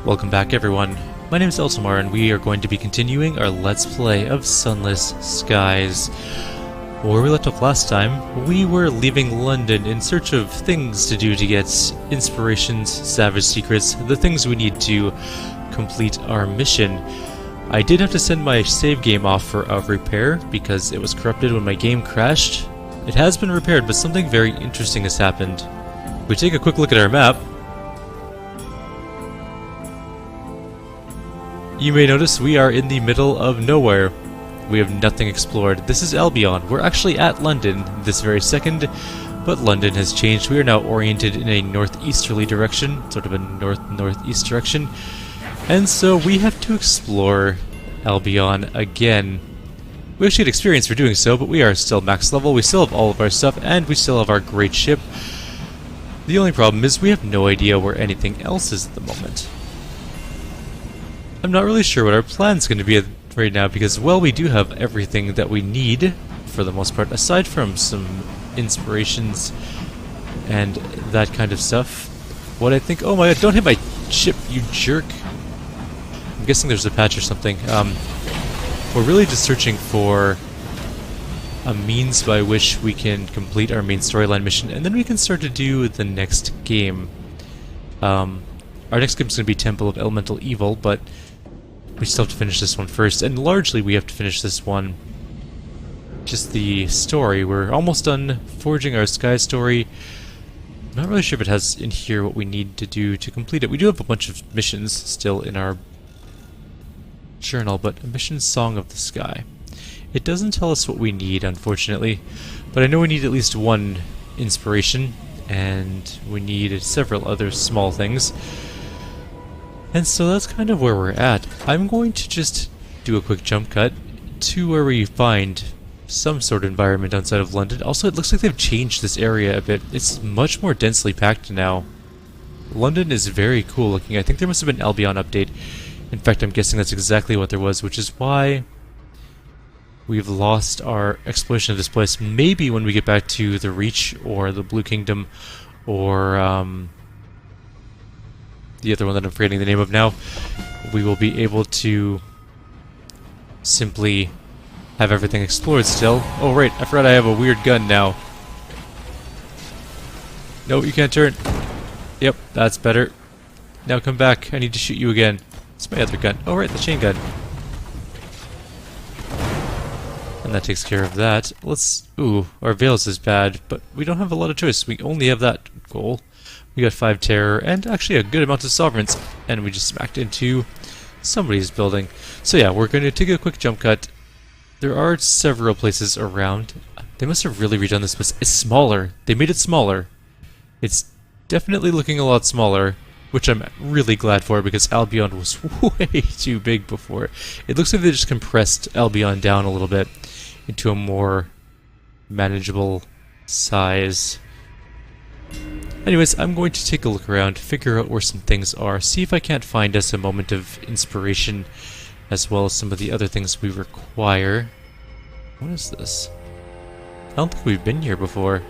Welcome back everyone, my name is Eltimar and we are going to be continuing our Let's Play of Sunless Skies. Where we left off last time, we were leaving London in search of things to do to get inspirations, savage secrets, the things we need to complete our mission. I did have to send my save game off for a repair because it was corrupted when my game crashed. It has been repaired, but something very interesting has happened. If we take a quick look at our map, you may notice we are in the middle of nowhere. We have nothing explored. This is Albion. We're actually at London this very second, but London has changed. We are now oriented in a northeasterly direction, sort of a north-northeast direction, and so we have to explore Albion again. We actually get experience for doing so, but we are still max level. We still have all of our stuff, and we still have our great ship. The only problem is we have no idea where anything else is at the moment. I'm not really sure what our plan's going to be right now because, well, we do have everything that we need for the most part, aside from some inspirations and that kind of stuff. What I think... Oh my god, don't hit my ship, you jerk! I'm guessing there's a patch or something. We're really just searching for a means by which we can complete our main storyline mission, and then we can start to do the next game. Our next game is going to be Temple of Elemental Evil, but we still have to finish this one first, and largely we have to finish this one. Just the story. We're almost done forging our sky story. I'm not really sure if it has in here what we need to do to complete it. We do have a bunch of missions still in our journal, but a mission Song of the Sky. It doesn't tell us what we need, unfortunately, but I know we need at least one inspiration, and we need several other small things. And so that's kind of where we're at. I'm going to just do a quick jump cut to where we find some sort of environment outside of London. Also, it looks like they've changed this area a bit. It's much more densely packed now. London is very cool looking. I think there must have been an Albion update. In fact, I'm guessing that's exactly what there was, which is why we've lost our exploration of this place. Maybe when we get back to the Reach or the Blue Kingdom or the other one that I'm forgetting the name of now, we will be able to simply have everything explored still. Oh right, I forgot I have a weird gun now. No, you can't turn. Yep, that's better. Now come back, I need to shoot you again. It's my other gun. Oh right, the chain gun. And that takes care of that. Let's... Ooh, our Veils is bad, but we don't have a lot of choice. We only have that goal. We got 5 terror, and actually a good amount of sovereigns, and we just smacked into somebody's building. So yeah, we're going to take a quick jump cut. There are several places around. They must have really redone this, but it's smaller. They made it smaller. It's definitely looking a lot smaller, which I'm really glad for, because Albion was way too big before. It looks like they just compressed Albion down a little bit into a more manageable size. Anyways, I'm going to take a look around, figure out where some things are, see if I can't find us a moment of inspiration, as well as some of the other things we require. What is this? I don't think we've been here before.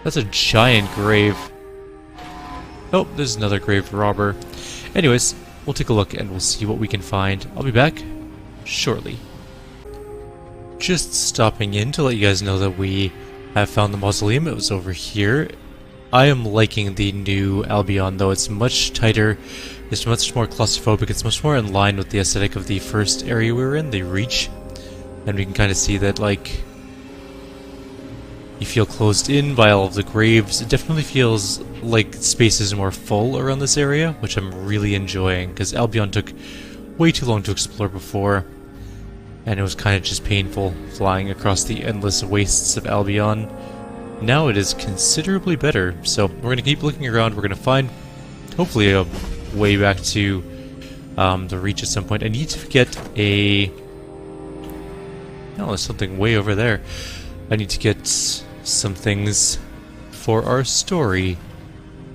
That's a giant grave. Oh, there's another grave robber. Anyways, we'll take a look and we'll see what we can find. I'll be back shortly. Just stopping in to let you guys know that we have found the mausoleum. It was over here. I am liking the new Albion, though. It's much tighter, it's much more claustrophobic, it's much more in line with the aesthetic of the first area we were in, the Reach. And we can kind of see that, like, you feel closed in by all of the graves. It definitely feels like space is more full around this area, which I'm really enjoying, because Albion took way too long to explore before, and it was kind of just painful flying across the endless wastes of Albion. Now it is considerably better, so we're going to keep looking around. We're going to find, hopefully, a way back to the Reach at some point. I need to get a... No, there's something way over there. I need to get some things for our story.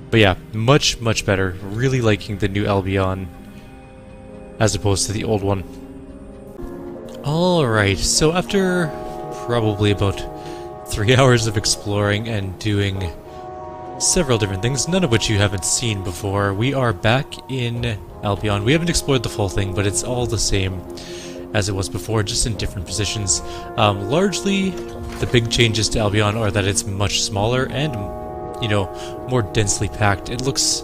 But yeah, much, much better. Really liking the new Albion as opposed to the old one. Alright, so after probably about 3 hours of exploring and doing several different things, none of which you haven't seen before. We are back in Albion. We haven't explored the full thing, but it's all the same as it was before, just in different positions. Largely, the big changes to Albion are that it's much smaller and, you know, more densely packed. It looks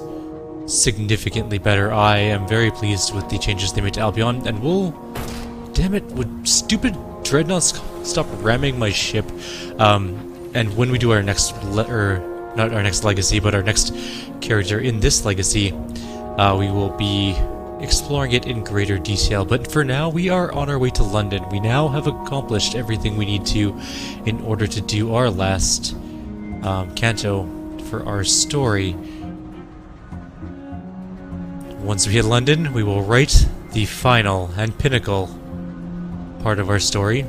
significantly better. I am very pleased with the changes they made to Albion, and we'll... Damn it, would stupid dreadnoughts stop ramming my ship? And when we do our next... not our next legacy, but our next character in this legacy, we will be exploring it in greater detail. But for now, we are on our way to London. We now have accomplished everything we need to in order to do our last canto for our story. Once we hit London, we will write the final and pinnacle part of our story,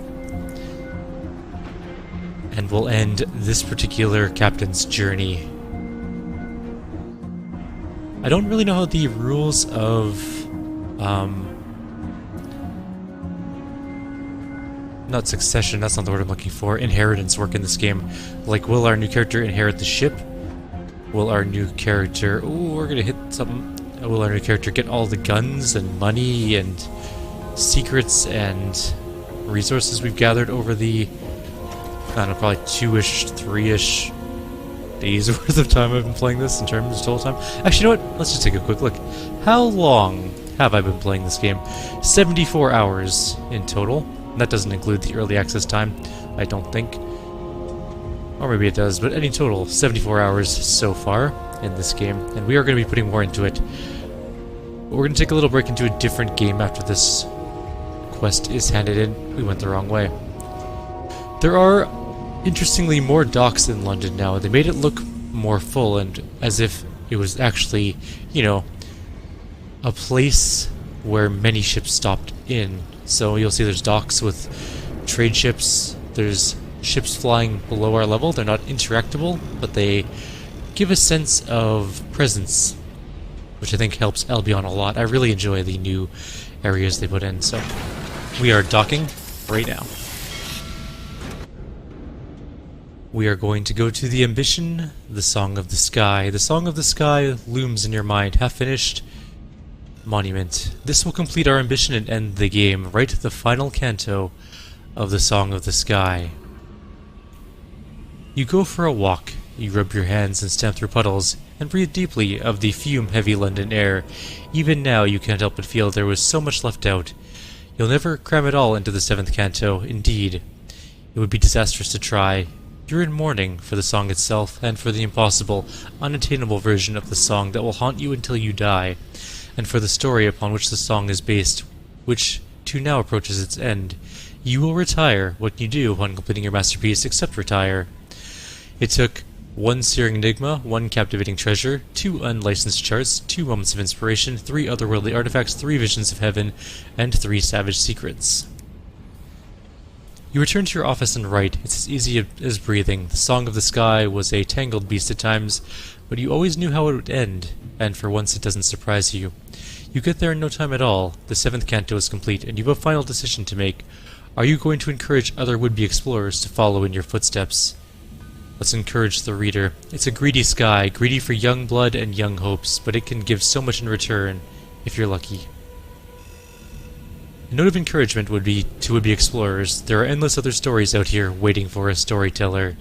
and we'll end this particular captain's journey. I don't really know how the rules of not succession, that's not the word I'm looking for, inheritance work in this game. Like, will our new character inherit the ship? Will our new character... Ooh, we're gonna hit something. Will our new character get all the guns and money and secrets and resources we've gathered over the, I don't know, probably 2-ish, 3-ish days worth of time I've been playing this in terms of total time? Actually, you know what? Let's just take a quick look. How long have I been playing this game? 74 hours in total. That doesn't include the early access time, I don't think. Or maybe it does, but any total, 74 hours so far in this game. And we are going to be putting more into it. We're going to take a little break into a different game after this quest is handed in. We went the wrong way. There are, interestingly, more docks in London now. They made it look more full and as if it was actually, you know, a place where many ships stopped in. So you'll see there's docks with trade ships, there's ships flying below our level. They're not interactable, but they give a sense of presence, which I think helps Albion a lot. I really enjoy the new areas they put in, so we are docking right now. We are going to go to the ambition, the Song of the Sky. The Song of the Sky looms in your mind, half-finished monument. This will complete our ambition and end the game. Write the final canto of the Song of the Sky. You go for a walk. You rub your hands and stamp through puddles, and breathe deeply of the fume-heavy London air. Even now you can't help but feel there was so much left out. You'll never cram it all into the Seventh Canto, indeed. It would be disastrous to try. You're in mourning for the song itself, and for the impossible, unattainable version of the song that will haunt you until you die, and for the story upon which the song is based, which too now approaches its end. You will retire. What can you do upon completing your masterpiece except retire? It took 1 searing enigma, 1 captivating treasure, 2 unlicensed charts, 2 moments of inspiration, 3 otherworldly artifacts, 3 visions of heaven, and 3 savage secrets. You return to your office and write. It's as easy as breathing. The Song of the Sky was a tangled beast at times, but you always knew how it would end, and for once it doesn't surprise you. You get there in no time at all. The 7th Canto is complete, and you have a final decision to make. Are you going to encourage other would-be explorers to follow in your footsteps? Let's encourage the reader. It's a greedy sky, greedy for young blood and young hopes, but it can give so much in return, if you're lucky. A note of encouragement would be to would-be explorers. There are endless other stories out here waiting for a storyteller.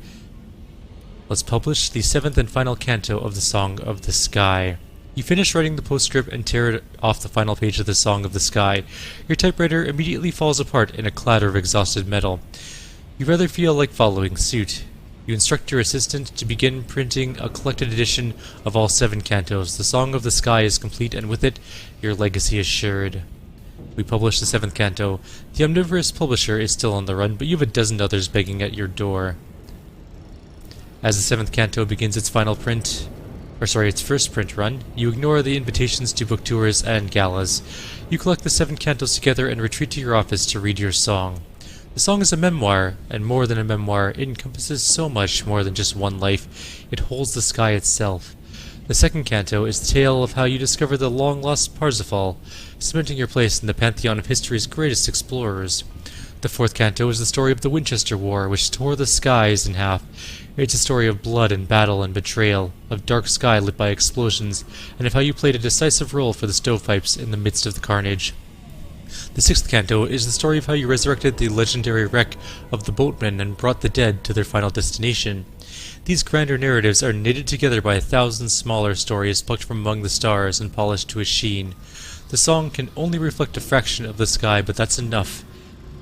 Let's publish the 7th and final canto of the Song of the Sky. You finish writing the postscript and tear it off the final page of the Song of the Sky. Your typewriter immediately falls apart in a clatter of exhausted metal. You rather feel like following suit. You instruct your assistant to begin printing a collected edition of all 7 cantos. The Song of the Sky is complete, and with it, your legacy is assured. We publish the 7th canto. The omnivorous publisher is still on the run, but you have a dozen others begging at your door. As the 7th canto begins its its first print run, you ignore the invitations to book tours and galas. You collect the 7 cantos together and retreat to your office to read your song. The song is a memoir, and more than a memoir, it encompasses so much more than just one life. It holds the sky itself. The 2nd canto is the tale of how you discover the long-lost Parsifal, cementing your place in the pantheon of history's greatest explorers. The fourth canto is the story of the Winchester War, which tore the skies in half. It's a story of blood and battle and betrayal, of dark sky lit by explosions, and of how you played a decisive role for the stovepipes in the midst of the carnage. The sixth canto is the story of how you resurrected the legendary wreck of the boatmen and brought the dead to their final destination. These grander narratives are knitted together by 1,000 smaller stories plucked from among the stars and polished to a sheen. The song can only reflect a fraction of the sky, but that's enough.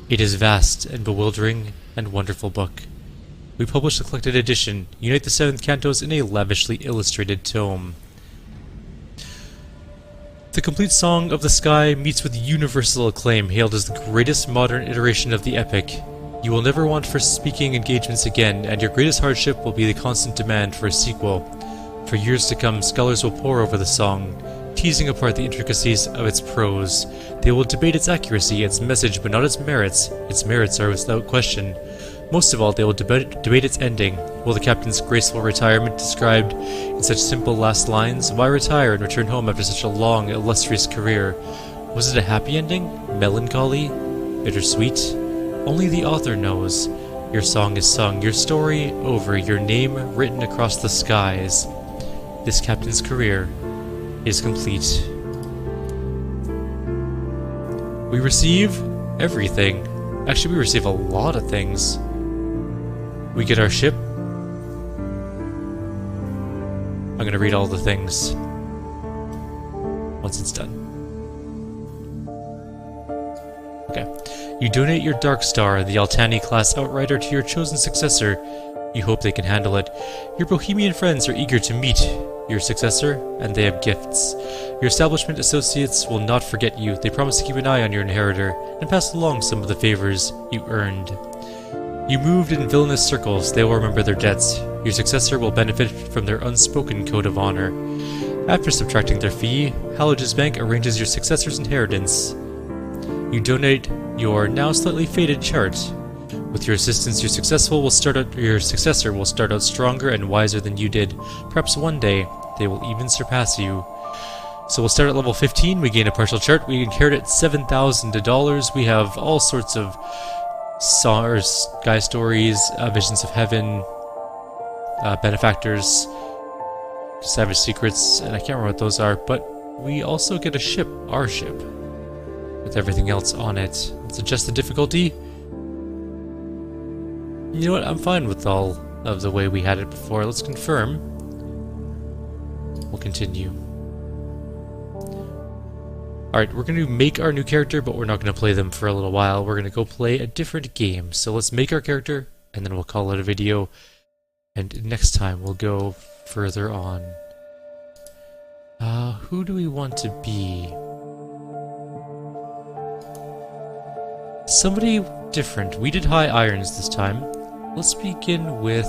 It is vast and bewildering and wonderful book. We published a collected edition, unite the 7th cantos in a lavishly illustrated tome. The complete Song of the Sky meets with universal acclaim, hailed as the greatest modern iteration of the epic. You will never want for speaking engagements again, and your greatest hardship will be the constant demand for a sequel. For years to come, scholars will pore over the song, teasing apart the intricacies of its prose. They will debate its accuracy, its message, but not its merits. Its merits are without question. Most of all, they will debate its ending. Will the captain's graceful retirement, described in such simple last lines? Why retire and return home after such a long, illustrious career? Was it a happy ending? Melancholy? Bittersweet? Only the author knows. Your song is sung, your story over, your name written across the skies. This captain's career is complete. We receive everything. Actually, we receive a lot of things. We get our ship. I'm going to read all the things once it's done. Okay. You donate your Dark Star, the Altani-class Outrider, to your chosen successor. You hope they can handle it. Your Bohemian friends are eager to meet your successor, and they have gifts. Your establishment associates will not forget you. They promise to keep an eye on your inheritor and pass along some of the favors you earned. You moved in villainous circles. They will remember their debts. Your successor will benefit from their unspoken code of honor. After subtracting their fee, Haloge's Bank arranges your successor's inheritance. You donate your now slightly faded chart. With your assistance, your successor will start out stronger and wiser than you did. Perhaps one day, they will even surpass you. So we'll start at level 15, we gain a partial chart, we inherit $7,000, we have all sorts of sky stories, visions of heaven, benefactors, savage secrets, and I can't remember what those are, but we also get a ship, our ship, with everything else on it. Let's adjust the difficulty. You know what, I'm fine with all of the way we had it before. Let's confirm. We'll continue. Alright, we're going to make our new character, but we're not going to play them for a little while. We're going to go play a different game. So let's make our character, and then we'll call it a video. And next time we'll go further on. Who do we want to be? Somebody different. We did high irons this time. Let's begin with...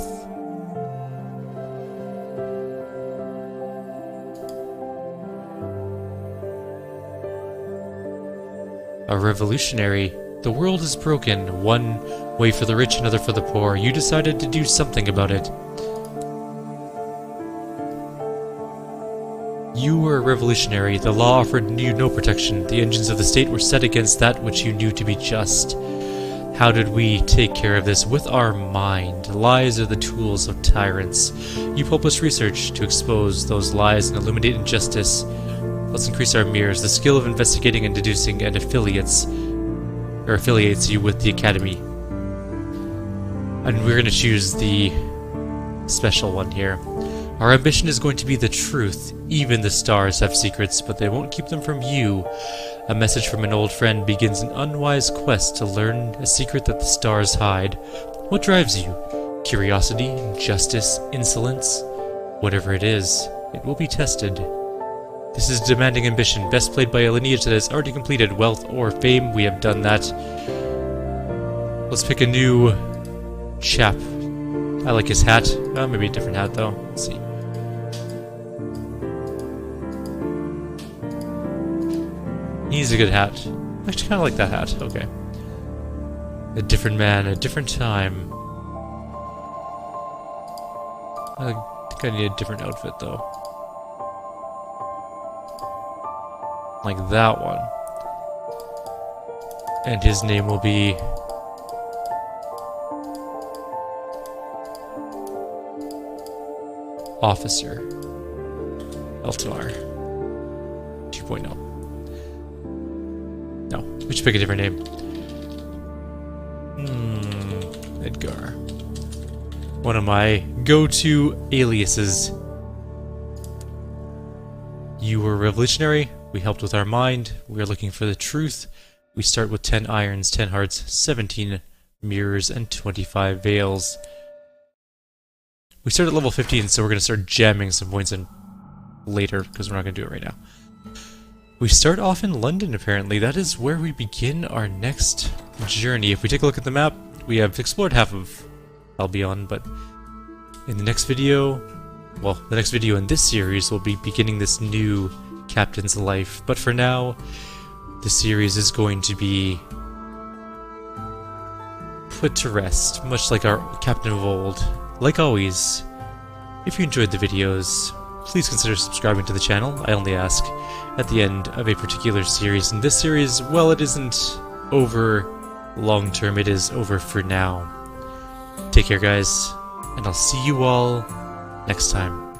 a revolutionary. The world is broken. One way for the rich, another for the poor. You decided to do something about it. You were a revolutionary. The law offered you no protection. The engines of the state were set against that which you knew to be just. How did we take care of this? With our mind. Lies are the tools of tyrants. You published research to expose those lies and illuminate injustice. Let's increase our mirrors. The skill of investigating and deducing and affiliates you with the Academy. And we're going to choose the special one here. Our ambition is going to be the truth. Even the stars have secrets, but they won't keep them from you. A message from an old friend begins an unwise quest to learn a secret that the stars hide. What drives you? Curiosity, justice, insolence? Whatever it is, it will be tested. This is demanding ambition, best played by a lineage that has already completed wealth or fame. We have done that. Let's pick a new chap. I like his hat. Maybe a different hat though. Let's see. He's a good hat. I actually kind of like that hat. Okay. A different man, a different time. I think I need a different outfit though. Like that one. And his name will be Officer. Eltimar. 2.0. No, we should pick a different name. Edgar. One of my go-to aliases. You were revolutionary. We helped with our mind. We are looking for the truth. We start with 10 irons, 10 hearts, 17 mirrors, and 25 veils. We start at level 15, so we're going to start jamming some points in later, because we're not going to do it right now. We start off in London, apparently. That is where we begin our next journey. If we take a look at the map, we have explored half of Albion, but in the next video, well, the next video in this series will be beginning this new captain's life. But for now, the series is going to be put to rest, much like our captain of old. Like always, if you enjoyed the videos, please consider subscribing to the channel. I only ask at the end of a particular series. And this series, well, it isn't over long term, it is over for now. Take care, guys, and I'll see you all next time.